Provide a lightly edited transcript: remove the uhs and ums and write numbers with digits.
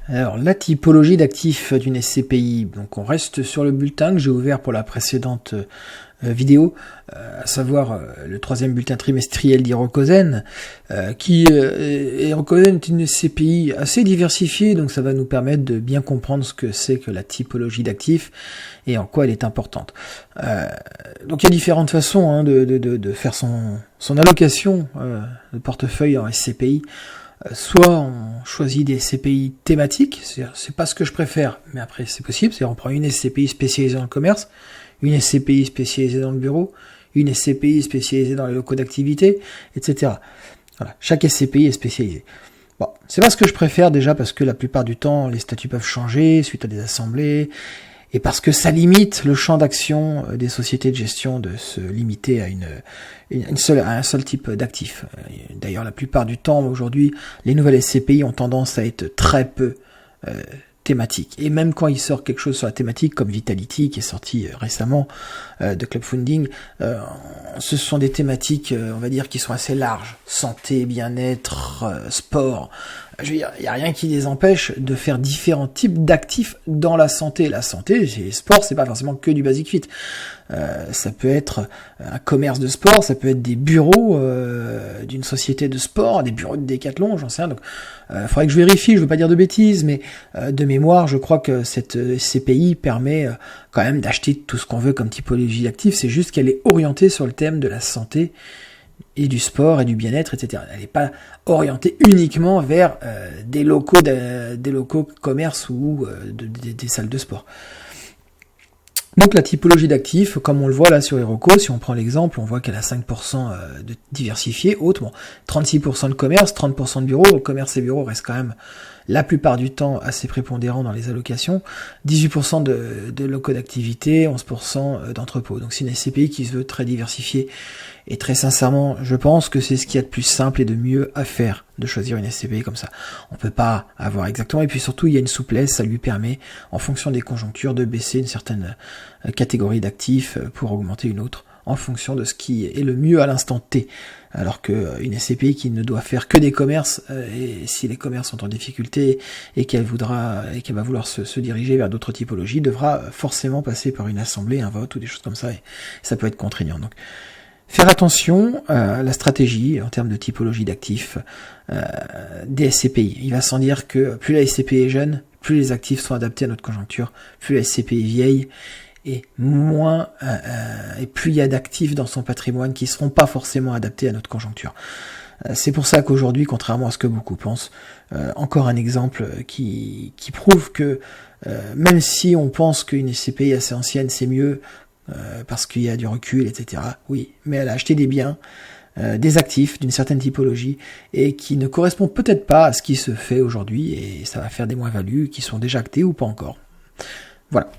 Alors, la typologie d'actifs d'une SCPI. Donc, on reste sur le bulletin que j'ai ouvert pour la précédente vidéo, à savoir le troisième bulletin trimestriel d'Hirokozen, Hirokozen est une SCPI assez diversifiée, donc ça va nous permettre de bien comprendre ce que c'est que la typologie d'actifs et en quoi elle est importante. Donc, il y a différentes façons de faire son allocation de portefeuille en SCPI. Soit on choisit des SCPI thématiques, c'est pas ce que je préfère, mais après c'est possible, c'est-à-dire on prend une SCPI spécialisée dans le commerce, une SCPI spécialisée dans le bureau, une SCPI spécialisée dans les locaux d'activité, etc. Voilà, chaque SCPI est spécialisée. Bon, c'est pas ce que je préfère déjà parce que la plupart du temps les statuts peuvent changer suite à des assemblées, et parce que ça limite le champ d'action des sociétés de gestion de se limiter à un seul type d'actifs. D'ailleurs, la plupart du temps, aujourd'hui, les nouvelles SCPI ont tendance à être très peu thématiques. Et même quand il sort quelque chose sur la thématique, comme Vitality, qui est sorti récemment de Club Funding, ce sont des thématiques, on va dire, qui sont assez larges. Santé, bien-être, sport. Je veux dire, il n'y a rien qui les empêche de faire différents types d'actifs dans la santé. La santé, c'est sport, c'est pas forcément que du basic fit. Ça peut être un commerce de sport, ça peut être des bureaux d'une société de sport, des bureaux de Decathlon, j'en sais rien. Donc, faudrait que je vérifie, je veux pas dire de bêtises, mais de mémoire, je crois que cette SCPI permet quand même d'acheter tout ce qu'on veut comme typologie d'actifs. C'est juste qu'elle est orientée sur le thème de la santé et du sport et du bien-être, etc. Elle n'est pas orientée uniquement vers des locaux commerce ou des salles de sport. Donc la typologie d'actifs, comme on le voit là sur Hiroko, si on prend l'exemple, on voit qu'elle a 5% de diversifié, autre, bon, 36% de commerce, 30% de bureau, le commerce et bureau restent quand même la plupart du temps assez prépondérants dans les allocations, 18% de locaux d'activité, 11% d'entrepôts. Donc c'est une SCPI qui se veut très diversifiée, et très sincèrement, je pense que c'est ce qu'il y a de plus simple et de mieux à faire, de choisir une SCPI comme ça. On peut pas avoir exactement, et puis surtout il y a une souplesse, ça lui permet, en fonction des conjonctures, de baisser une certaine catégorie d'actifs pour augmenter une autre, en fonction de ce qui est le mieux à l'instant T. Alors que une SCPI qui ne doit faire que des commerces, et si les commerces sont en difficulté et qu'elle va vouloir se diriger vers d'autres typologies, devra forcément passer par une assemblée, un vote ou des choses comme ça, et ça peut être contraignant. Donc faire attention à la stratégie en termes de typologie d'actifs des SCPI. Il va sans dire que plus la SCPI est jeune, plus les actifs sont adaptés à notre conjoncture, plus la SCPI est vieille, et moins et plus il y a d'actifs dans son patrimoine qui seront pas forcément adaptés à notre conjoncture. C'est pour ça qu'aujourd'hui, contrairement à ce que beaucoup pensent, encore un exemple qui prouve que même si on pense qu'une SCPI assez ancienne c'est mieux parce qu'il y a du recul, etc. Oui, mais elle a acheté des biens, des actifs d'une certaine typologie et qui ne correspondent peut-être pas à ce qui se fait aujourd'hui, et ça va faire des moins-values qui sont déjà actées ou pas encore. Voilà.